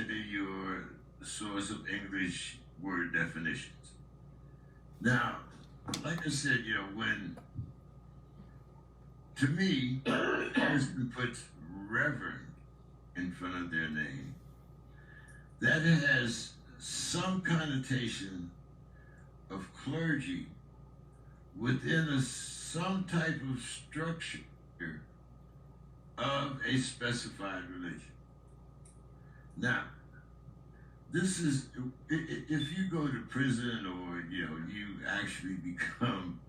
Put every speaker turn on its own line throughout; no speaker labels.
your source of English word definitions. Now, like I said, to me, a person puts Reverend in front of their name, that has some connotation of clergy within some type of structure of a specified religion. Now, this is, if you go to prison or, you actually become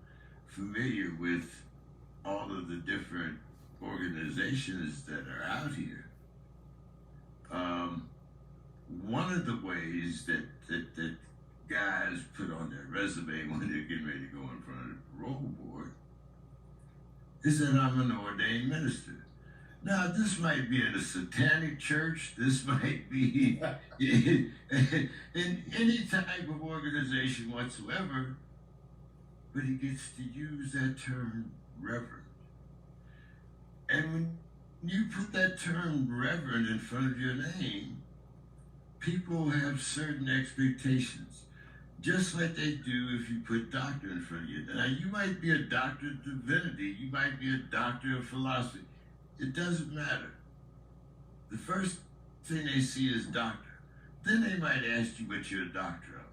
familiar with all of the different organizations that are out here, one of the ways that guys put on their resume when they're getting ready to go in front of the parole board is that I'm an ordained minister. Now, this might be in a satanic church. This might be in any type of organization whatsoever, but he gets to use that term Reverend. And when you put that term Reverend in front of your name, people have certain expectations, just like they do if you put doctor in front of you. Now, you might be a doctor of divinity, you might be a doctor of philosophy. It doesn't matter. The first thing they see is doctor. Then they might ask you what you're a doctor of.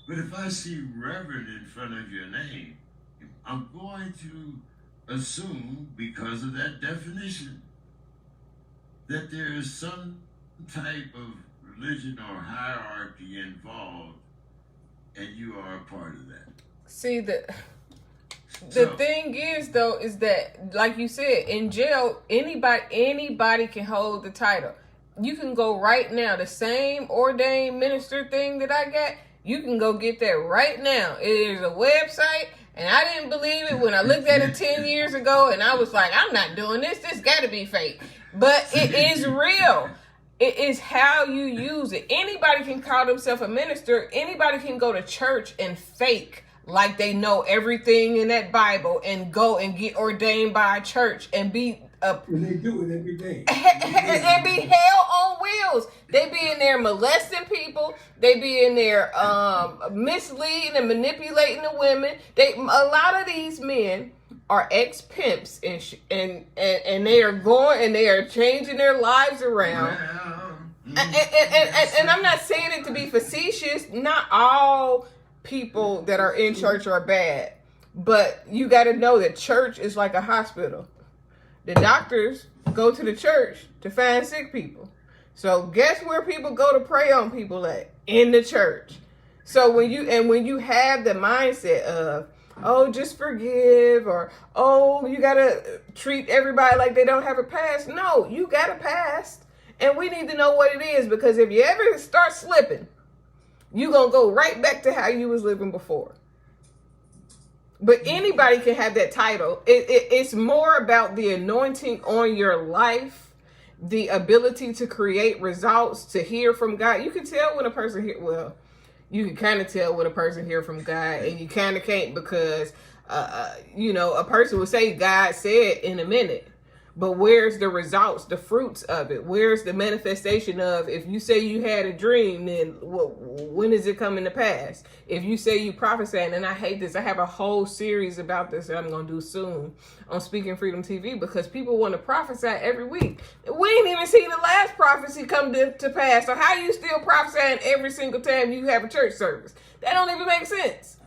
But if I see Reverend in front of your name, I'm going to assume, because of that definition, that there is some type of religion or hierarchy involved, and you are a part of that.
See, the thing is, though, is that, like you said, in jail, anybody can hold the title. You can go right now, the same ordained minister thing that I got, you can go get that right now. It is a website, and I didn't believe it when I looked at it 10 years ago, and I was like, I'm not doing this. This got to be fake. But it is real. It is how you use it. Anybody can call themselves a minister. Anybody can go to church and fake like they know everything in that Bible and go and get ordained by a church and be
and they do it every day.
And be hell on wheels. They be in there molesting people. They be in there misleading and manipulating the women. A lot of these men are ex-pimps and they are going and they are changing their lives around. And I'm not saying it to be facetious. Not all people that are in church are bad, but you got to know that church is like a hospital. The doctors go to the church to find sick people. So guess where people go to pray on people at? In the church. So when you have the mindset of, oh, just forgive, or, oh, you got to treat everybody like they don't have a past. No, you got a past. And we need to know what it is, because if you ever start slipping, you're going to go right back to how you was living before. But anybody can have that title. It's more about the anointing on your life, the ability to create results, to hear from God. You can tell when a person you can kind of tell when a person hear from God, and you kind of can't, because, a person will say God said in a minute. But where's the results, the fruits of it? Where's the manifestation of, if you say you had a dream, then when is it coming to pass? If you say you prophesied, and I hate this, I have a whole series about this that I'm going to do soon on Speaking Freedom TV, because people want to prophesy every week. We ain't even seen the last prophecy come to pass. So how you still prophesying every single time you have a church service? That don't even make sense.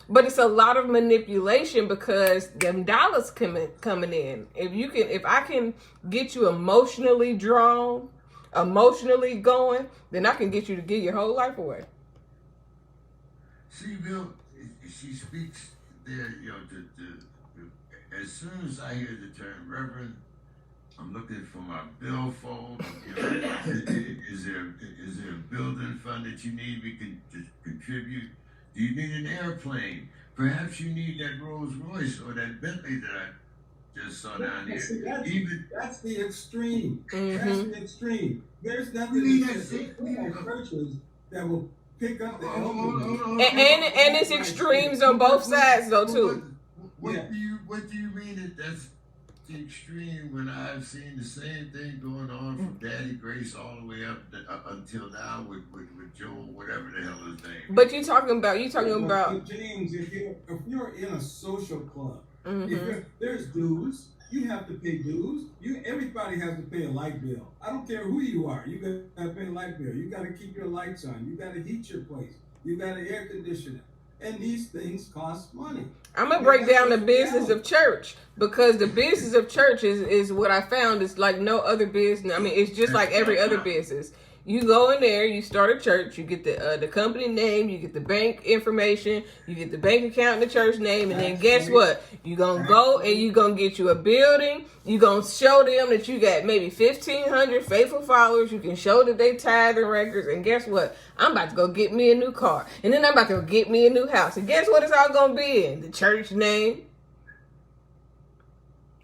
But it's a lot of manipulation, because them dollars coming in. If I can get you emotionally drawn, emotionally going, then I can get you to give your whole life away.
See, Bill, she speaks there, as soon as I hear the term Reverend, I'm looking for my billfold. Is there a building fund that you need me to contribute? Do you need an airplane? Perhaps you need that Rolls Royce or that Bentley that I just saw down here.
That's the extreme.
Mm-hmm.
That's the extreme. There's nothing in churches that will pick up the elderly.
And it's extremes on both sides, though, too.
What do you mean that that's the extreme when I've seen the same thing going on from Daddy Grace all the way up until now with Joe, whatever the hell his name.
But you talking about
James, if you're in a social club,
mm-hmm.
There's dues. You have to pay dues. Everybody has to pay a light bill. I don't care who you are. You got to pay a light bill. You got to keep your lights on. You got to heat your place. You got to air condition it. And these things cost money.
I'm gonna break down the business of church, because the business of church is what I found is like no other business. I mean, it's just like every other business. You go in there, you start a church, you get the company name, you get the bank information, you get the bank account and the church name, and then guess what? You gonna go and you gonna get you a building. You gonna show them that you got maybe 1,500 faithful followers. You can show that they tithe and records, and guess what? I'm about to go get me a new car, and then I'm about to go get me a new house, and guess what? It's all gonna be in the church name.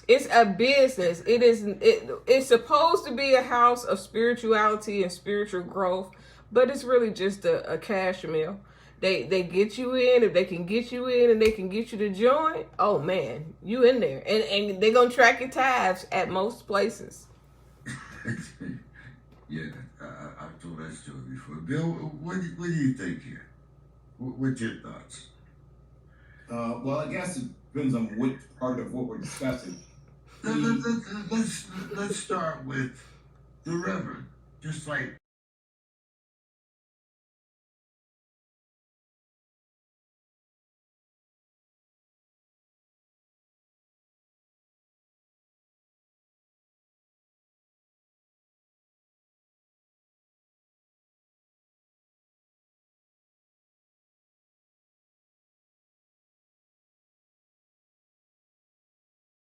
It's a business. It's supposed to be a house of spirituality and spiritual growth, but it's really just a cash meal. They get you in. If they can get you in and they can get you to join, oh man, you in there. And they're going to track your tithes at most places.
Yeah, I've told that story before. Bill, what do you think here? What's your thoughts?
Well, I guess it depends on which part of what we're discussing.
Let's start with the Reverend. Just like